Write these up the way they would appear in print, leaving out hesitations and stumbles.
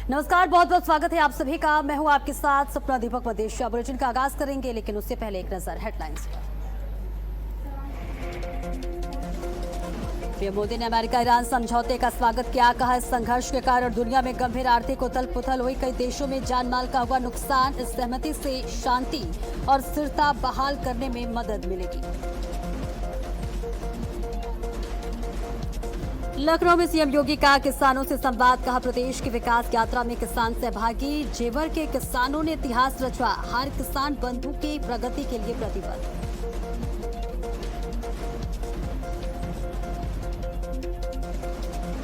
नमस्कार, बहुत बहुत स्वागत है आप सभी का। मैं हूं आपके साथ सपना दीपक मदेशिया। बुलेटिन का आगाज करेंगे, लेकिन उससे पहले एक नजर हेडलाइंस पर। पीएम मोदी ने अमेरिका ईरान समझौते का स्वागत किया। कहा, इस संघर्ष के कारण दुनिया में गंभीर आर्थिक उथल पुथल हुई, कई देशों में जान माल का हुआ नुकसान। इस सहमति से शांति और स्थिरता बहाल करने में मदद मिलेगी। लखनऊ में सीएम योगी का किसानों से संवाद। कहा, प्रदेश की विकास यात्रा में किसान सहभागी। जेवर के किसानों ने इतिहास रचा। हर किसान बंधु की प्रगति के लिए प्रतिबद्ध।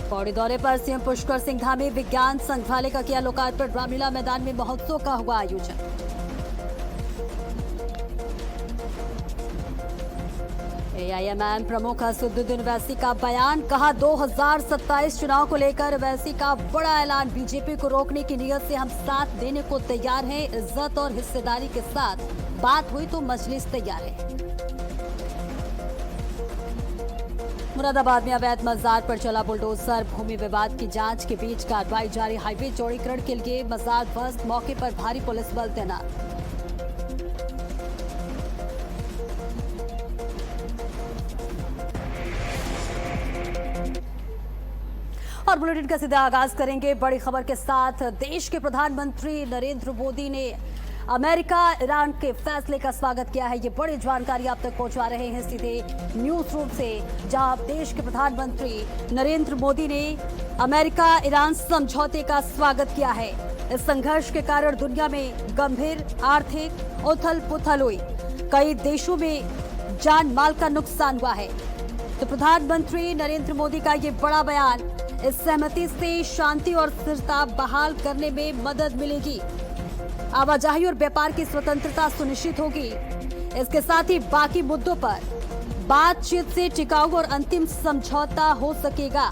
पौड़ी दौरे पर सीएम पुष्कर सिंह धामी। विज्ञान संग्रहालय का किया लोकार्पण। रामलीला मैदान में महोत्सव का हुआ आयोजन। एआईएमआईएम प्रमुख असदुद्दीन ओवैसी का बयान। कहा, 2027 चुनाव को लेकर ओवैसी का बड़ा ऐलान। बीजेपी को रोकने की नीयत से हम साथ देने को तैयार हैं। इज्जत और हिस्सेदारी के साथ बात हुई तो मजलिस तैयार है। मुरादाबाद में अवैध मजार पर चला बुलडोजर। भूमि विवाद की जांच के बीच कार्रवाई जारी। हाईवे चौड़ीकरण के लिए मजार ध्वस्त। मौके पर भारी पुलिस बल तैनात। और बुलेटिन का सीधा आगाज करेंगे बड़ी खबर के साथ। देश के प्रधानमंत्री नरेंद्र मोदी ने अमेरिका ईरान के फैसले का स्वागत किया है। ये बड़ी जानकारी आप तक पहुंचा रहे हैं सीधे न्यूज रूम से, जहां देश के प्रधानमंत्री नरेंद्र मोदी ने अमेरिका ईरान समझौते का स्वागत किया है। इस संघर्ष के कारण दुनिया में गंभीर आर्थिक उथल पुथल हुई, कई देशों में जान माल का नुकसान हुआ है। तो प्रधानमंत्री नरेंद्र मोदी का ये बड़ा बयान। इस सहमति से शांति और स्थिरता बहाल करने में मदद मिलेगी। आवाजाही और व्यापार की स्वतंत्रता सुनिश्चित होगी। इसके साथ ही बाकी मुद्दों पर बातचीत से टिकाऊ और अंतिम समझौता हो सकेगा।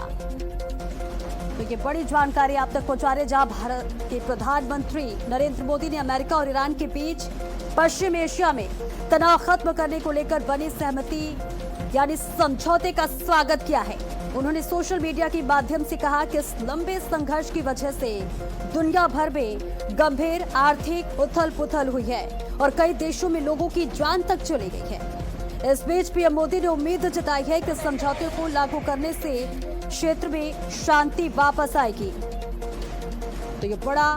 तो ये बड़ी जानकारी आप तक पहुंचा रहे, जहां भारत के प्रधानमंत्री नरेंद्र मोदी ने अमेरिका और ईरान के बीच पश्चिम एशिया में तनाव खत्म करने को लेकर बनी सहमति यानी समझौते का स्वागत किया है। उन्होंने सोशल मीडिया के माध्यम से कहा कि इस लंबे संघर्ष की वजह से दुनिया भर में गंभीर आर्थिक उथल पुथल हुई है और कई देशों में लोगों की जान तक चली गई है। इस बीच पीएम मोदी ने उम्मीद जताई है कि समझौते को लागू करने से क्षेत्र में शांति वापस आएगी। तो ये बड़ा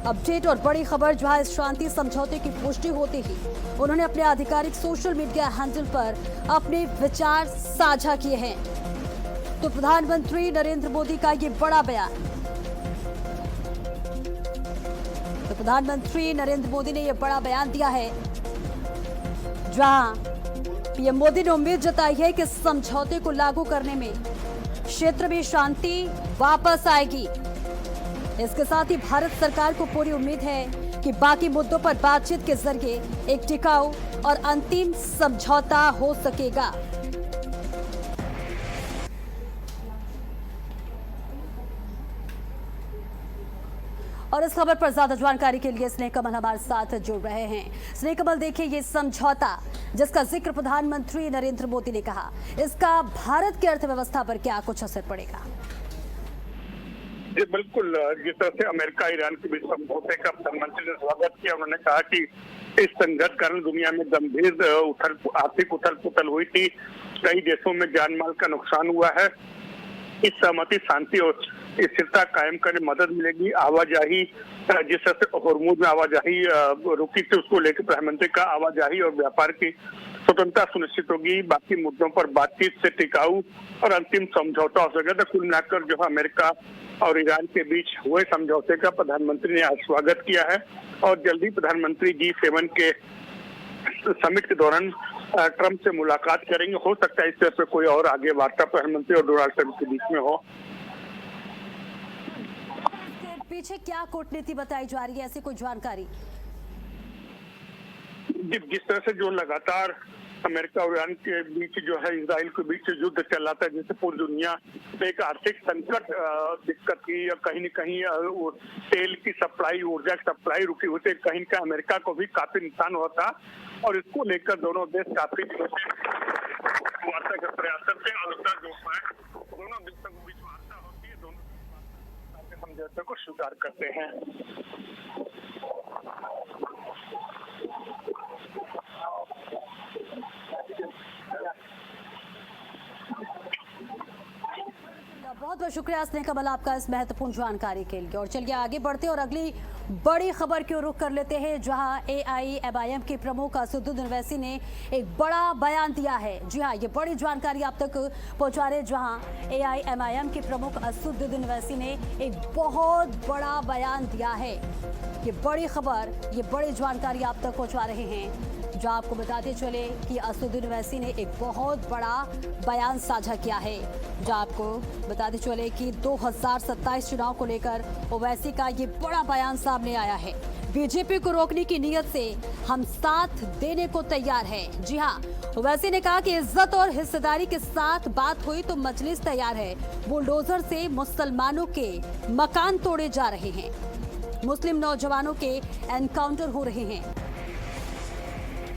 अपडेट और बड़ी खबर, जहां इस शांति समझौते की पुष्टि होते ही उन्होंने अपने आधिकारिक सोशल मीडिया हैंडल पर अपने विचार साझा किए हैं। तो प्रधानमंत्री नरेंद्र मोदी का ये बड़ा बयान। तो प्रधानमंत्री नरेंद्र मोदी ने ये बड़ा बयान दिया है, जहां पीएम मोदी ने उम्मीद जताई है कि समझौते को लागू करने में क्षेत्र में शांति वापस आएगी। इसके साथ ही भारत सरकार को पूरी उम्मीद है कि बाकी मुद्दों पर बातचीत के जरिए एक टिकाऊ और अंतिम समझौता हो सकेगा। और इस खबर पर ज्यादा जानकारी के लिए स्नेह कमल हमारे साथ जुड़ रहे हैं। स्नेह कमल, देखिए, ये समझौता जिसका जिक्र प्रधानमंत्री नरेंद्र मोदी ने कहा, इसका भारत की अर्थव्यवस्था पर क्या कुछ असर पड़ेगा? जी बिल्कुल, जिस तरह से अमेरिका ईरान के बीच समझौते का प्रधानमंत्री ने स्वागत किया, उन्होंने कहा कि इस संघर्ष के कारण दुनिया में गंभीर आर्थिक उथल पुथल हुई थी, कई देशों में जान माल का नुकसान हुआ है। इस सहमति शांति और स्थिरता कायम करने में मदद मिलेगी। आवाजाही, जिस तरह से होर्मुज में आवाजाही रुकी थी, उसको लेकर प्रधानमंत्री का आवाजाही और व्यापार की स्वतंत्रता सुनिश्चित होगी। बाकी मुद्दों पर बातचीत से टिकाऊ और अंतिम समझौता हो सकेगा। तो कुल मिलाकर जो है अमेरिका और ईरान के बीच हुए समझौते का प्रधानमंत्री ने आज स्वागत किया है और जल्दी प्रधानमंत्री G7 के समिट के दौरान ट्रंप से मुलाकात करेंगे। हो सकता है इस तरह से कोई और आगे वार्ता प्रधानमंत्री और डोनाल्ड ट्रंप के बीच में हो। पीछे क्या कूटनीति बताई जा रही है, ऐसी कोई जानकारी? जिस तरह से जो लगातार अमेरिका और ईरान के बीच जो है, इजराइल के बीच युद्ध चल रहा था, जिससे पूरी दुनिया में एक आर्थिक संकट दिक्कत की, या कहीं न कहीं तेल की सप्लाई, ऊर्जा की सप्लाई रुकी हुई थी, कहीं न कहीं अमेरिका को भी काफी नुकसान हुआ था और इसको लेकर दोनों देश काफी वार्ता का प्रयास करते हैं। जो है दोनों देशों के बीच वार्ता होती है, दोनों के समझौते को स्वीकार करते हैं। बहुत बहुत शुक्रिया स्नेह कमल आपका इस महत्वपूर्ण जानकारी के लिए। और चलिए आगे बढ़ते और अगली बड़ी खबर की ओर रुख कर लेते हैं, जहां AIMIM के प्रमुख असदुद्दीन ओवैसी ने एक बड़ा बयान दिया है। जी हां, ये बड़ी जानकारी आप तक पहुंचा रहे, जहां AIMIM के प्रमुख असदुद्दीन ओवैसी ने एक बहुत बड़ा बयान दिया है। ये बड़ी खबर, ये बड़ी जानकारी आप तक पहुंचा रहे हैं, जहां आपको बताते चले कि असदुद्दीन ओवैसी ने एक बहुत बड़ा बयान साझा किया है। जहां आपको बताते चले कि 2027 चुनाव को लेकर ओवैसी का ये बड़ा बयान सामने आया है। बीजेपी को रोकने की नीयत से हम साथ देने को तैयार हैं। जी हां, ओवैसी ने कहा कि इज्जत और हिस्सेदारी के साथ बात हुई तो मजलिस तैयार है। बुलडोजर से मुसलमानों के मकान तोड़े जा रहे हैं, मुस्लिम नौजवानों के एनकाउंटर हो रहे हैं।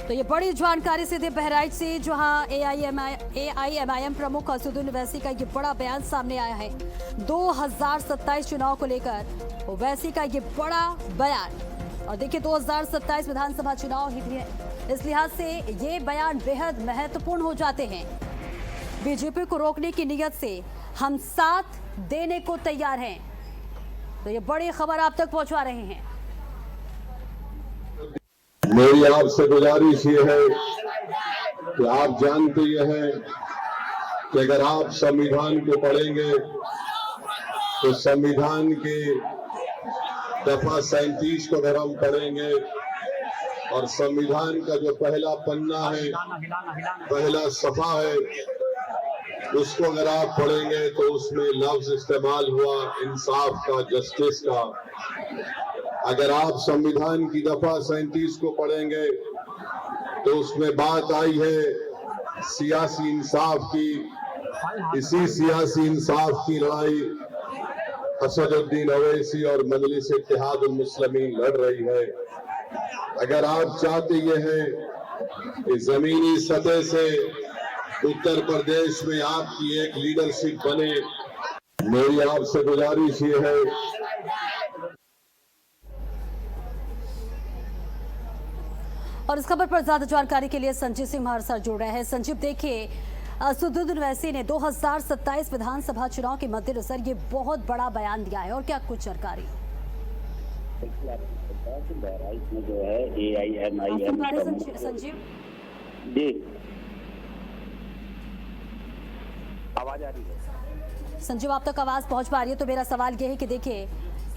तो ये बड़ी जानकारी सीधे बहराइच से, जहां AIMIM प्रमुख असदुद्दीन ओवैसी का ये बड़ा बयान सामने आया है। 2027 चुनाव को लेकर ओवैसी का ये बड़ा बयान। और देखिए 2027 विधानसभा चुनाव ही भी है, इस लिहाज से ये बयान बेहद महत्वपूर्ण हो जाते हैं। बीजेपी को रोकने की नीयत से हम साथ देने को तैयार हैं। तो ये बड़ी खबर आप तक पहुंचा रहे हैं। मेरी आपसे गुजारिश ये है कि आप जानते ये हैं कि अगर आप संविधान को पढ़ेंगे तो संविधान के दफा 37 को अगर हम पढ़ेंगे और संविधान का जो पहला पन्ना है, पहला सफा है, उसको अगर आप पढ़ेंगे तो उसमें लफ्ज इस्तेमाल हुआ इंसाफ का, जस्टिस का। अगर आप संविधान की दफा 37 को पढ़ेंगे तो उसमें बात आई है सियासी इंसाफ की। इसी सियासी इंसाफ की लड़ाई असदुद्दीन ओवैसी और मजलिस इत्तेहादुल मुस्लिमीन लड़ रही है। अगर आप चाहते ये हैं कि जमीनी सतह से उत्तर प्रदेश में आपकी एक लीडरशिप बने, मेरी आपसे गुजारिश ये है। और इस खबर पर ज्यादा जानकारी के लिए संजीव सिंह हमारे साथ जुड़ रहे हैं। संजीव, देखिए असदुद्दीन ओवैसी ने 2027 विधानसभा चुनाव के मद्देनजर ये बहुत बड़ा बयान दिया है, और क्या कुछ जानकारी? बहराइच में जो है AIMIM संजीव जी, आवाज आ रही है? संजीव, आप तक आवाज पहुंच पा रही है? तो मेरा सवाल ये है कि देखिए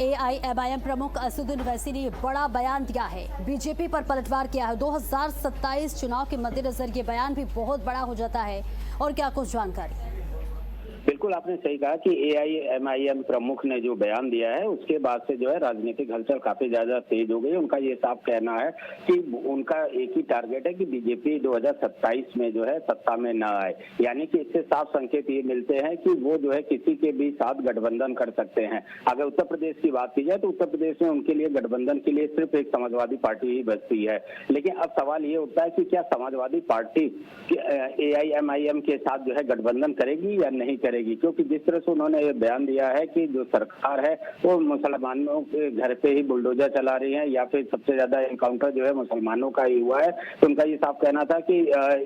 AIMIM प्रमुख असदुद्दीन ओवैसी ने ये बड़ा बयान दिया है, बीजेपी पर पलटवार किया है। 2027 चुनाव के मद्देनजर ये बयान भी बहुत बड़ा हो जाता है, और क्या कुछ जानकारी? बिल्कुल आपने सही कहा कि AIMIM प्रमुख ने जो बयान दिया है उसके बाद से जो है राजनीतिक हलचल काफी ज्यादा तेज हो गई। उनका ये साफ कहना है कि उनका एक ही टारगेट है कि बीजेपी 2027 में जो है सत्ता में न आए। यानी कि इससे साफ संकेत ये मिलते हैं कि वो जो है किसी के भी साथ गठबंधन कर सकते हैं। अगर उत्तर प्रदेश की बात की जाए तो उत्तर प्रदेश में उनके लिए गठबंधन के लिए सिर्फ एक समाजवादी पार्टी ही बचती है। लेकिन अब सवाल ये उठता है कि क्या समाजवादी पार्टी AIMIM के साथ जो है गठबंधन करेगी या नहीं करेगी, क्योंकि जिस तरह से उन्होंने ये बयान दिया है कि जो सरकार है वो मुसलमानों के घर पे ही बुलडोजर चला रही है, या फिर सबसे ज्यादा एनकाउंटर जो है मुसलमानों का ही हुआ है। तो उनका ये साफ कहना था कि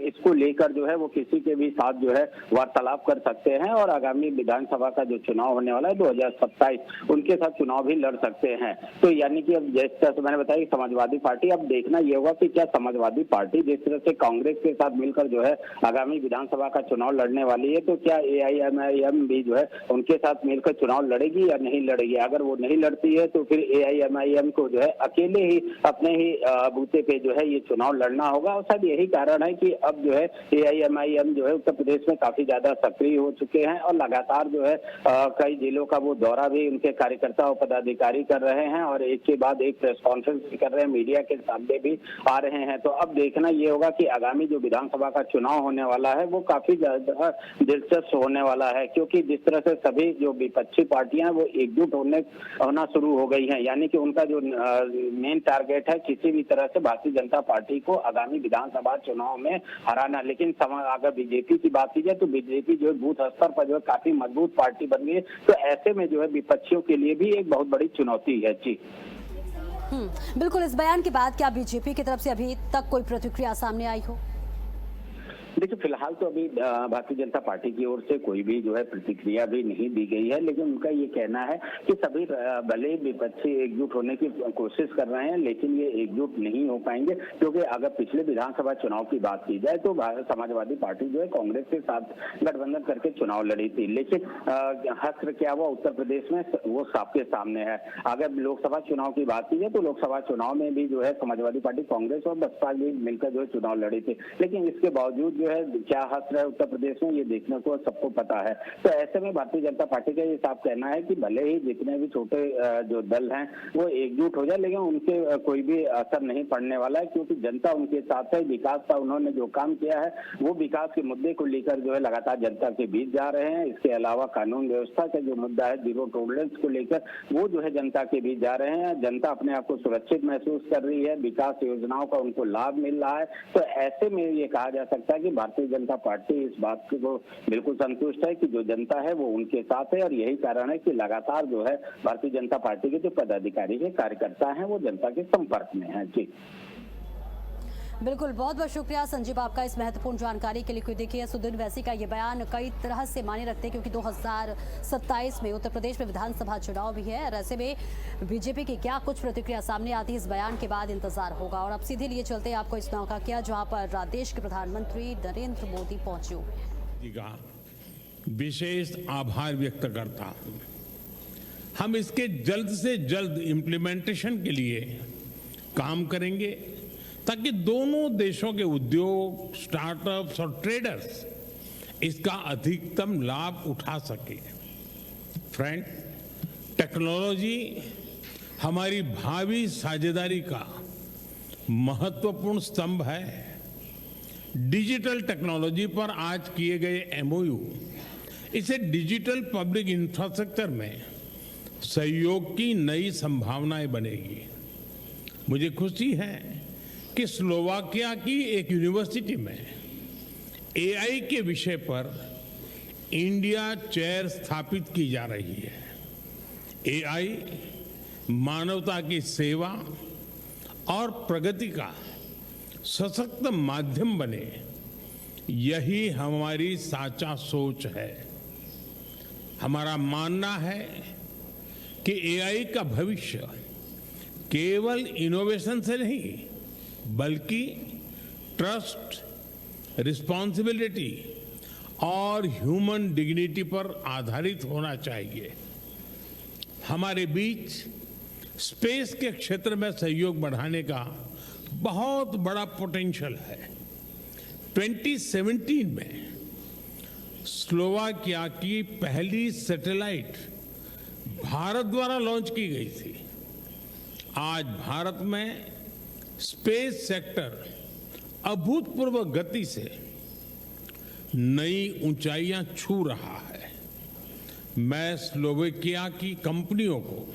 इसको लेकर जो है वो किसी के भी साथ जो है वार्तालाप कर सकते हैं, और आगामी विधानसभा का जो चुनाव होने वाला है 2027 उनके साथ चुनाव भी लड़ सकते हैं। तो यानी कि अब जिस तरह से मैंने बताया कि समाजवादी पार्टी, अब देखना ये होगा कि क्या समाजवादी पार्टी जिस तरह से कांग्रेस के साथ मिलकर जो है आगामी विधानसभा का चुनाव लड़ने वाली है, तो क्या AIMIM भी जो है उनके साथ मिलकर चुनाव लड़ेगी या नहीं लड़ेगी। अगर वो नहीं लड़ती है तो फिर AIMIM को जो है अकेले ही अपने ही बूते पे जो है ये चुनाव लड़ना होगा। और शायद यही कारण है कि अब जो है AIMIM जो है उत्तर प्रदेश में काफी ज्यादा सक्रिय हो चुके हैं, और लगातार जो है कई जिलों का वो दौरा भी उनके कार्यकर्ता और पदाधिकारी कर रहे हैं, और एक के बाद एक प्रेस कॉन्फ्रेंस भी कर रहे हैं, मीडिया के सामने भी आ रहे हैं। तो अब देखना ये होगा कि आगामी जो विधानसभा का चुनाव होने वाला है वो काफी ज्यादा दिलचस्प होने वाला है, है, क्योंकि जिस तरह से सभी जो विपक्षी पार्टियां वो एकजुट होना शुरू हो गई हैं, यानी कि उनका जो मेन टारगेट है किसी भी तरह से भारतीय जनता पार्टी को आगामी विधानसभा चुनाव में हराना। लेकिन अगर बीजेपी की बात की जाए तो बीजेपी जो है बूथ स्तर पर जो है काफी मजबूत पार्टी बन गई है, तो ऐसे में जो है विपक्षियों के लिए भी एक बहुत बड़ी चुनौती है। जी बिल्कुल। इस बयान के बाद क्या बीजेपी की तरफ से अभी तक कोई प्रतिक्रिया सामने आई हो? देखिए, फिलहाल तो अभी भारतीय जनता पार्टी की ओर से कोई भी जो है प्रतिक्रिया भी नहीं दी गई है, लेकिन उनका ये कहना है कि सभी भले विपक्षी एकजुट होने की कोशिश कर रहे हैं, लेकिन ये एकजुट नहीं हो पाएंगे, क्योंकि अगर पिछले विधानसभा चुनाव की बात की जाए तो समाजवादी पार्टी जो है कांग्रेस के साथ गठबंधन करके चुनाव लड़ी थी, लेकिन हश्र क्या हुआ उत्तर प्रदेश में वो सबके सामने है। अगर लोकसभा चुनाव की बात की जाए तो लोकसभा चुनाव में भी जो है समाजवादी पार्टी, कांग्रेस और बसपा भी मिलकर जो है चुनाव लड़ी थी, लेकिन इसके बावजूद जो है क्या हश्र है उत्तर प्रदेश में, ये देखने को सबको पता है। तो ऐसे में भारतीय जनता पार्टी का ये साफ कहना है कि भले ही जितने भी छोटे जो दल हैं वो एकजुट हो जाए, लेकिन उनके कोई भी असर नहीं पड़ने वाला है, क्योंकि जनता उनके साथ है। विकास का उन्होंने जो काम किया है वो विकास के मुद्दे को लेकर जो है लगातार जनता के बीच जा रहे हैं। इसके अलावा कानून व्यवस्था का जो मुद्दा है, जीरो टॉलरेंस को लेकर, वो जो है जनता के बीच जा रहे हैं। जनता अपने आप को सुरक्षित महसूस कर रही है, विकास योजनाओं का उनको लाभ मिल रहा है। तो ऐसे में ये कहा जा सकता है कि भारतीय जनता पार्टी इस बात को बिल्कुल संतुष्ट है कि जो जनता है वो उनके साथ है, और यही कारण है कि लगातार जो है भारतीय जनता पार्टी के जो पदाधिकारी है, कार्यकर्ता हैं, वो जनता के संपर्क में हैं। जी बिल्कुल, बहुत बहुत शुक्रिया संजीव आपका इस महत्वपूर्ण जानकारी के लिए। कोई देखिए, सुदीन वैसी का ये बयान कई तरह से मायने रखते हैं, क्योंकि 2027 में उत्तर प्रदेश में विधानसभा चुनाव भी है, और ऐसे में बीजेपी की क्या कुछ प्रतिक्रिया सामने आती है इस बयान के बाद इंतजार होगा। और अब सीधे लिए चलते हैं आपको इस नौका किया, जहाँ पर देश के प्रधानमंत्री नरेंद्र मोदी पहुंचे हुए का विशेष आभार व्यक्त करता हूं। हम इसके जल्द से जल्द इम्प्लीमेंटेशन के लिए काम करेंगे, ताकि दोनों देशों के उद्योग, स्टार्टअप्स और ट्रेडर्स इसका अधिकतम लाभ उठा सके। फ्रेंड, टेक्नोलॉजी हमारी भावी साझेदारी का महत्वपूर्ण स्तंभ है। डिजिटल टेक्नोलॉजी पर आज किए गए एमओयू इसे डिजिटल पब्लिक इंफ्रास्ट्रक्चर में सहयोग की नई संभावनाएं बनेगी। मुझे खुशी है कि स्लोवाकिया की एक यूनिवर्सिटी में एआई के विषय पर इंडिया चेयर स्थापित की जा रही है। एआई मानवता की सेवा और प्रगति का सशक्त माध्यम बने, यही हमारी साचा सोच है। हमारा मानना है कि एआई का भविष्य केवल इनोवेशन से नहीं, बल्कि ट्रस्ट, रिस्पॉन्सिबिलिटी और ह्यूमन डिग्निटी पर आधारित होना चाहिए। हमारे बीच स्पेस के क्षेत्र में सहयोग बढ़ाने का बहुत बड़ा पोटेंशियल है। 2017 में स्लोवाकिया की पहली सैटेलाइट भारत द्वारा लॉन्च की गई थी। आज भारत में स्पेस सेक्टर अभूतपूर्व गति से नई ऊंचाइयां छू रहा है। मैं स्लोवाकिया की कंपनियों को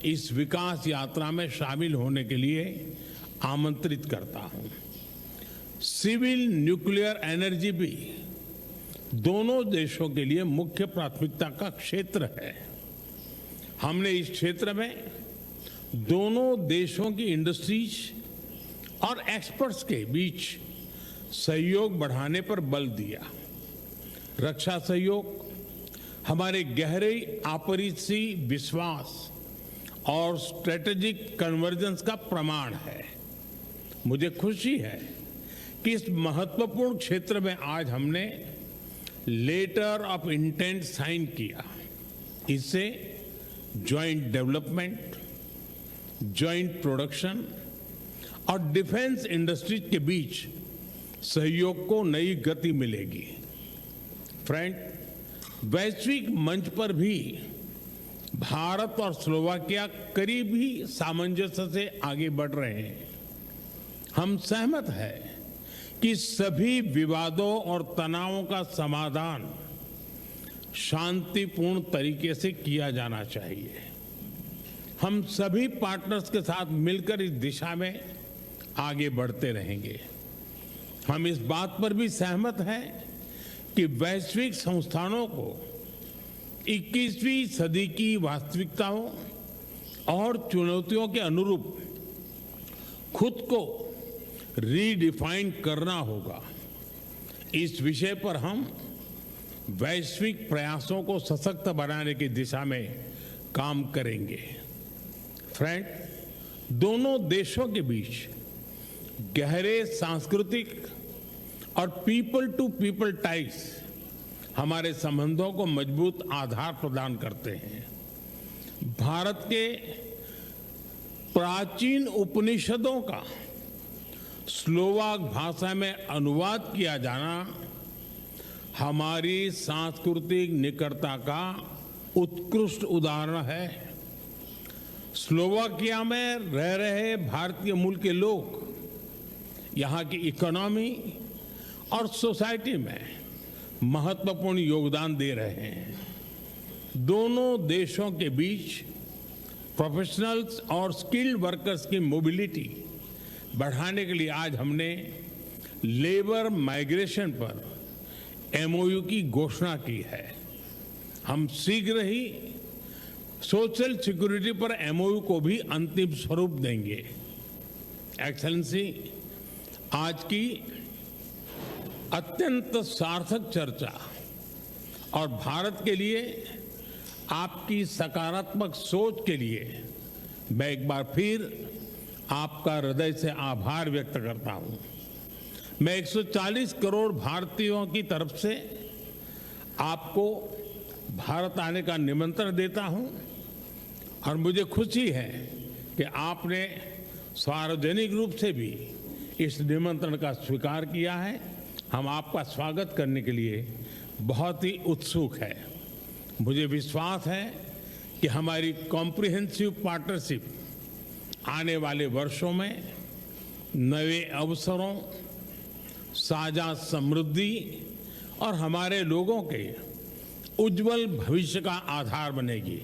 इस विकास यात्रा में शामिल होने के लिए आमंत्रित करता हूं। सिविल न्यूक्लियर एनर्जी भी दोनों देशों के लिए मुख्य प्राथमिकता का क्षेत्र है। हमने इस क्षेत्र में दोनों देशों की इंडस्ट्रीज और एक्सपर्ट्स के बीच सहयोग बढ़ाने पर बल दिया। रक्षा सहयोग हमारे गहरे आपसी विश्वास और स्ट्रेटेजिक कन्वर्जेंस का प्रमाण है। मुझे खुशी है कि इस महत्वपूर्ण क्षेत्र में आज हमने लेटर ऑफ इंटेंट साइन किया। इससे जॉइंट डेवलपमेंट, जॉइंट प्रोडक्शन और डिफेंस इंडस्ट्रीज के बीच सहयोग को नई गति मिलेगी। फ्रेंड, वैश्विक मंच पर भी भारत और स्लोवाकिया करीब ही सामंजस्य से आगे बढ़ रहे हैं। हम सहमत हैं कि सभी विवादों और तनावों का समाधान शांतिपूर्ण तरीके से किया जाना चाहिए। हम सभी पार्टनर्स के साथ मिलकर इस दिशा में आगे बढ़ते रहेंगे। हम इस बात पर भी सहमत हैं कि वैश्विक संस्थानों को 21वीं सदी की वास्तविकताओं और चुनौतियों के अनुरूप खुद को रीडिफाइन करना होगा। इस विषय पर हम वैश्विक प्रयासों को सशक्त बनाने की दिशा में काम करेंगे। फ्रेंड, दोनों देशों के बीच गहरे सांस्कृतिक और पीपल टू पीपल टाइज हमारे संबंधों को मजबूत आधार प्रदान करते हैं। भारत के प्राचीन उपनिषदों का स्लोवाक भाषा में अनुवाद किया जाना हमारी सांस्कृतिक निकटता का उत्कृष्ट उदाहरण है। स्लोवाकिया में रह रहे भारतीय मूल के लोग यहाँ की इकोनॉमी और सोसाइटी में महत्वपूर्ण योगदान दे रहे हैं। दोनों देशों के बीच प्रोफेशनल्स और स्किल्ड वर्कर्स की मोबिलिटी बढ़ाने के लिए आज हमने लेबर माइग्रेशन पर एमओयू की घोषणा की है। हम शीघ्र ही सोशल सिक्योरिटी पर एमओयू को भी अंतिम स्वरूप देंगे। एक्सेलेंसी, आज की अत्यंत सार्थक चर्चा और भारत के लिए आपकी सकारात्मक सोच के लिए मैं एक बार फिर आपका हृदय से आभार व्यक्त करता हूं। मैं 140 करोड़ भारतीयों की तरफ से आपको भारत आने का निमंत्रण देता हूं और मुझे खुशी है कि आपने सार्वजनिक रूप से भी इस निमंत्रण का स्वीकार किया है। हम आपका स्वागत करने के लिए बहुत ही उत्सुक हैं। मुझे विश्वास है कि हमारी कॉम्प्रिहेंसिव पार्टनरशिप आने वाले वर्षों में नए अवसरों, साझा समृद्धि और हमारे लोगों के उज्जवल भविष्य का आधार बनेगी।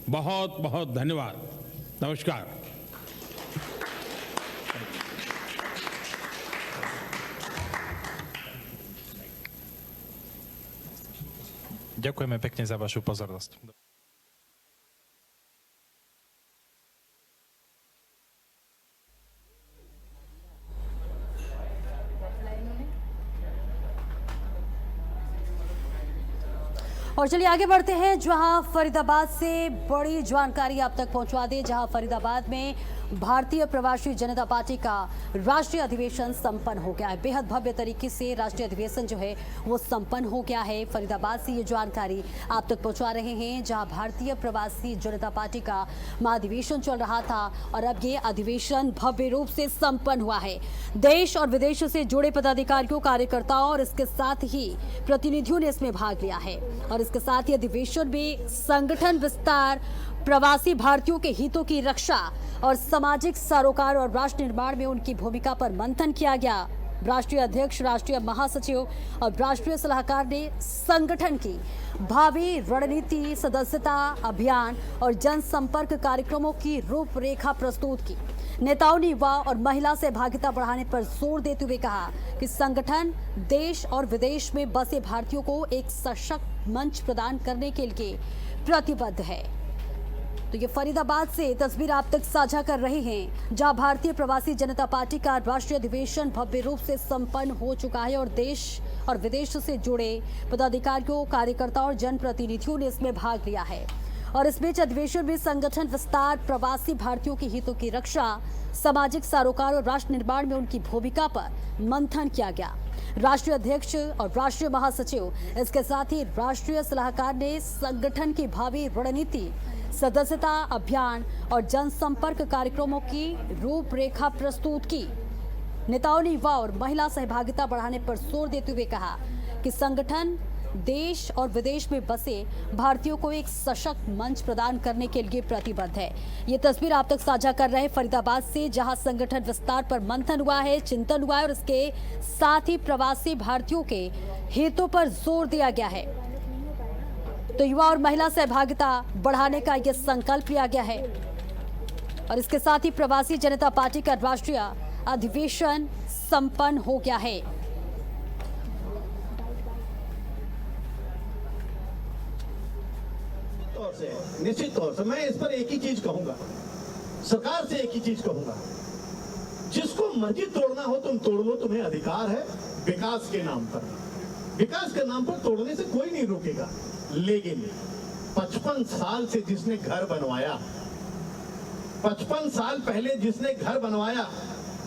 बहुत बहुत धन्यवाद। नमस्कार। Ďakujeme pekne za vašu pozornosť. और चलिए आगे बढ़ते हैं, जहां फरीदाबाद से बड़ी जानकारी आप तक पहुंचवा दें। जहां फरीदाबाद में भारतीय प्रवासी जनता पार्टी का राष्ट्रीय अधिवेशन संपन्न हो गया है। बेहद भव्य तरीके से राष्ट्रीय अधिवेशन जो है वो संपन्न हो गया है। फरीदाबाद से ये जानकारी आप तक पहुंचा रहे हैं, जहां भारतीय प्रवासी जनता पार्टी का महाधिवेशन चल रहा था और अब ये अधिवेशन भव्य रूप से संपन्न हुआ है। देश और विदेश से जुड़े पदाधिकारियों, कार्यकर्ताओं और इसके साथ ही प्रतिनिधियों ने इसमें भाग लिया है। और इसके साथ ही अधिवेशन में संगठन विस्तार, प्रवासी भारतीयों के हितों की रक्षा और सामाजिक सरोकार और राष्ट्र निर्माण में उनकी भूमिका पर मंथन किया गया। राष्ट्रीय अध्यक्ष, राष्ट्रीय महासचिव और राष्ट्रीय सलाहकार ने संगठन की भावी रणनीति, सदस्यता अभियान और जनसंपर्क कार्यक्रमों की रूपरेखा प्रस्तुत की। नेताओं ने युवा और महिला सहभागिता बढ़ाने पर जोर देते हुए कहा कि संगठन देश और विदेश में बसे भारतीयों को एक सशक्त मंच प्रदान करने के लिए प्रतिबद्ध है। तो ये फरीदाबाद से तस्वीर आप तक साझा कर रहे हैं, जहां भारतीय प्रवासी जनता पार्टी का राष्ट्रीय अधिवेशन भव्य रूप से संपन्न हो चुका है और देश और विदेश से जुड़े पदाधिकारियों, कार्यकर्ताओं और जनप्रतिनिधियों ने इसमें भाग लिया है। और इस बीच अधिवेशन में संगठन विस्तार, प्रवासी भारतीयों के हितों की रक्षा, सामाजिक सरोकार और राष्ट्र निर्माण में उनकी भूमिका पर मंथन किया गया। राष्ट्रीय अध्यक्ष और राष्ट्रीय महासचिव, इसके साथ ही राष्ट्रीय सलाहकार ने संगठन की भावी रणनीति, सदस्यता अभियान और जनसंपर्क कार्यक्रमों की रूपरेखा प्रस्तुत की। नेताओं ने युवा और महिला सहभागिता बढ़ाने पर जोर देते हुए कहा कि संगठन देश और विदेश में बसे भारतीयों को एक सशक्त मंच प्रदान करने के लिए प्रतिबद्ध है। ये तस्वीर आप तक साझा कर रहे हैं फरीदाबाद से, जहां संगठन विस्तार पर मंथन हुआ है, चिंतन हुआ है और इसके साथ ही प्रवासी भारतीयों के हितों पर जोर दिया गया है। तो युवा और महिला सहभागिता बढ़ाने का यह संकल्प लिया गया है। और इसके साथ ही प्रवासी जनता पार्टी का राष्ट्रीय अधिवेशन संपन्न हो गया है। निश्चित तौर से मैं इस पर एक ही चीज कहूंगा, सरकार से एक ही चीज कहूंगा, जिसको मर्जी तोड़ना हो तुम तोड़ लो, तुम्हें अधिकार है विकास के नाम पर। विकास के नाम पर तोड़ने से कोई नहीं रोकेगा, लेकिन 55 साल से जिसने घर बनवाया, 55 साल पहले जिसने घर बनवाया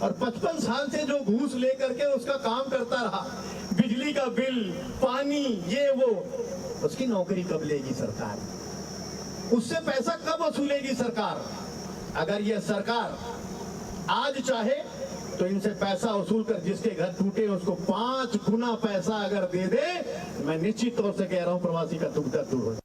और 55 साल से जो घूस लेकर के उसका काम करता रहा, बिजली का बिल, पानी, ये वो, उसकी नौकरी कब लेगी सरकार? उससे पैसा कब वसूलेगी सरकार? अगर यह सरकार आज चाहे तो इनसे पैसा वसूल कर जिसके घर टूटे उसको 5 गुना पैसा अगर दे दे, मैं निश्चित तौर से कह रहा हूं प्रवासी का दुख दर्द दूर हो।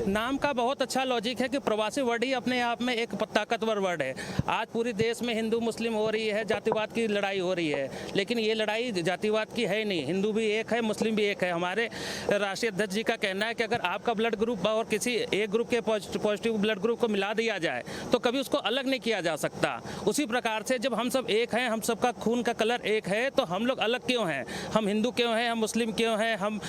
नाम का बहुत अच्छा लॉजिक है कि प्रवासी वर्ड ही अपने आप में एक ताकतवर वर्ड है। आज पूरे देश में हिंदू मुस्लिम हो रही है, जातिवाद की लड़ाई हो रही है, लेकिन ये लड़ाई जातिवाद की है नहीं। हिंदू भी एक है, मुस्लिम भी एक है। हमारे राष्ट्रीय अध्यक्ष जी का कहना है कि अगर आपका ब्लड ग्रुप और किसी एक ग्रुप के पॉजिटिव ब्लड ग्रुप को मिला दिया जाए तो कभी उसको अलग नहीं किया जा सकता। उसी प्रकार से जब हम सब एक हैं, हम सबका खून का कलर एक है, तो हम लोग अलग क्यों हैं? हम हिंदू क्यों हैं? हम मुस्लिम क्यों हैं? हम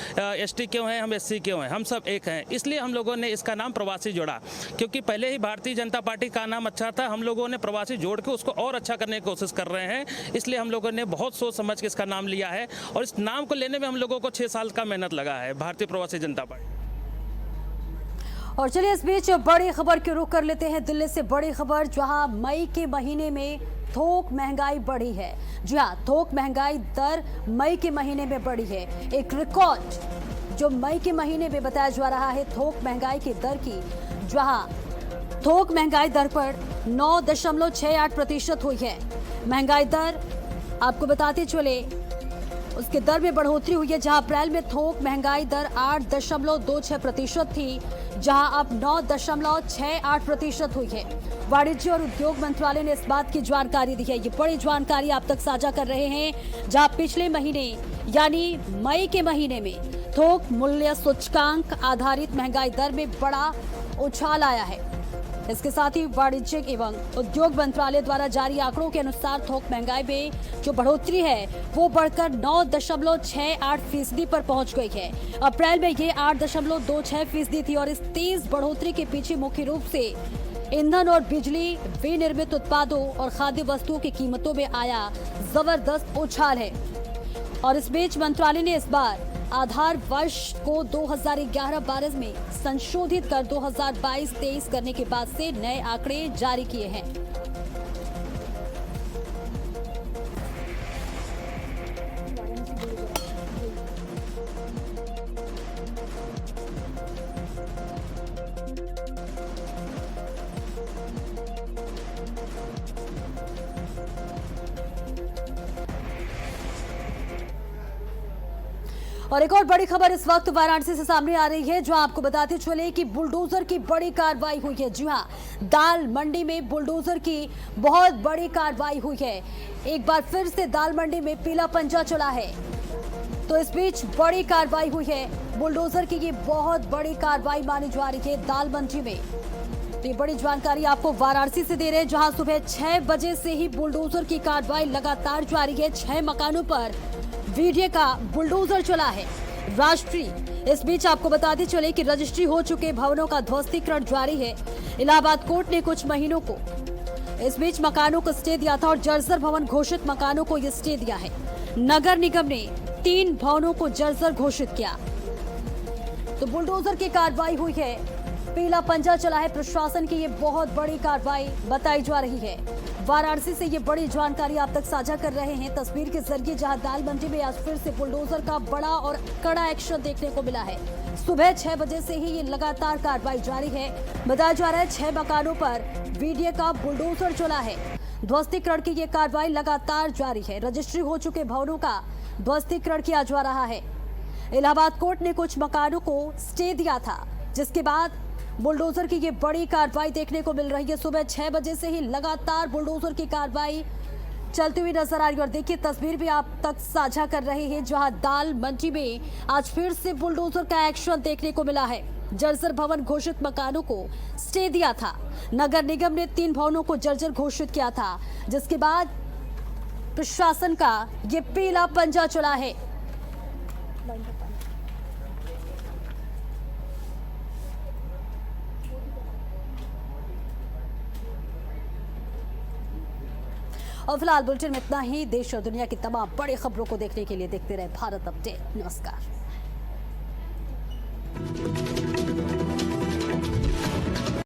ST क्यों हैं? हम SC क्यों हैं? हम सब एक हैं। इसलिए हम लोगों ने इसका नाम प्रवासी जोड़ा, क्योंकि पहले ही भारतीय जनता पार्टी का नाम अच्छा था। हम लोगों ने प्रवासी जोड़ के उसको और अच्छा करने की कोशिश कर रहे हैं, इसलिए हम लोगों ने बहुत सोच समझ के इसका नाम लिया है। और इस नाम को लेने में हम लोगों को 6 साल का मेहनत लगा है, भारतीय प्रवासी जनता पार्टी। और चलिए इस बीच बड़ी खबर की रुख कर लेते हैं। दिल्ली से बड़ी खबर, जहां मई के महीने में थोक महंगाई बढ़ी है। जी हाँ, थोक महंगाई दर मई के महीने में बढ़ी है। एक रिकॉर्ड जो मई के महीने में बताया जा रहा है थोक महंगाई की दर की, जहां थोक महंगाई दर पर 9.68% हुई है। महंगाई दर आपको बताते चले, उसके दर में बढ़ोतरी हुई है, जहां अप्रैल में थोक महंगाई दर 8.26% थी, जहां अब 9.68% हुई है। वाणिज्य और उद्योग मंत्रालय ने इस बात की जानकारी दी है। ये बड़ी जानकारी आप तक साझा कर रहे हैं, जहां पिछले महीने यानी मई के महीने में थोक मूल्य सूचकांक आधारित महंगाई दर में बड़ा उछाल आया है। इसके साथ ही वाणिज्य एवं उद्योग मंत्रालय द्वारा जारी आंकड़ों के अनुसार थोक महंगाई में जो बढ़ोतरी है वो बढ़कर 9.68% पर पहुंच गई है। अप्रैल में ये 8.26% थी और इस तेज बढ़ोतरी के पीछे मुख्य रूप से ईंधन और बिजली, विनिर्मित उत्पादों और खाद्य वस्तुओं की कीमतों में आया जबरदस्त उछाल है। और इस बीच मंत्रालय ने इस बार आधार वर्ष को 2011-12 में संशोधित कर 2022-23 करने के बाद से नए आंकड़े जारी किए हैं। और एक और बड़ी खबर इस वक्त वाराणसी से सामने आ रही है, जो आपको बताते चले कि बुलडोजर की बड़ी कार्रवाई हुई है। जी हां, दाल मंडी में बुलडोजर की बहुत बड़ी कार्रवाई हुई है। एक बार फिर से दाल मंडी में पीला पंजा चला है, तो इस बीच बड़ी कार्रवाई हुई है। बुलडोजर की ये बहुत बड़ी कार्रवाई मानी जा रही है दाल मंडी में। तो ये बड़ी जानकारी आपको वाराणसी से दे रहे हैं, जहां सुबह 6 बजे से ही बुलडोजर की कार्रवाई लगातार जारी है। 6 मकानों पर वीडियो का बुलडोजर चला है राष्ट्रीय। इस बीच आपको बताते चले कि रजिस्ट्री हो चुके भवनों का ध्वस्तीकरण जारी है। इलाहाबाद कोर्ट ने कुछ महीनों को इस बीच मकानों को स्टे दिया था और जर्जर भवन घोषित मकानों को ये स्टे दिया है। नगर निगम ने 3 भवनों को जर्जर घोषित किया। तो बुलडोजर की कार्रवाई हुई है, पीला पंजा चला है। प्रशासन की ये बहुत बड़ी कार्रवाई बताई जा रही है। वाराणसी से ये बड़ी जानकारी आप तक साझा कर रहे हैं तस्वीर के जरिए, जहां दाल मंडी में आज फिर से बुलडोजर का बड़ा और कड़ा एक्शन देखने को मिला है। सुबह 6 बजे से ही ये लगातार कार्रवाई जारी है। बताया जा रहा है 6 मकानों पर वीडियो का बुलडोजर चला है। ध्वस्तीकरण की ये कार्रवाई लगातार जारी है। रजिस्ट्री हो चुके भवनों का ध्वस्तीकरण किया जा रहा है। इलाहाबाद कोर्ट ने कुछ मकानों को स्टे दिया था, जिसके बाद बुलडोजर की ये बड़ी कार्रवाई देखने को मिल रही है। सुबह 6 बजे से ही लगातार बुलडोजर की कार्रवाई चलती हुई नजर आ रही है। और देखिए तस्वीर भी आप तक साझा कर रहे हैं, जहां दाल मंडी में आज फिर से बुलडोजर का एक्शन देखने को मिला है। जर्जर भवन घोषित मकानों को स्टे दिया था। नगर निगम ने 3 भवनों को जर्जर घोषित किया था, जिसके बाद प्रशासन का ये पीला पंजा चला है। और फिलहाल बुलेटिन में इतना ही। देश और दुनिया की तमाम बड़ी खबरों को देखने के लिए देखते रहे भारत अपडेट। नमस्कार।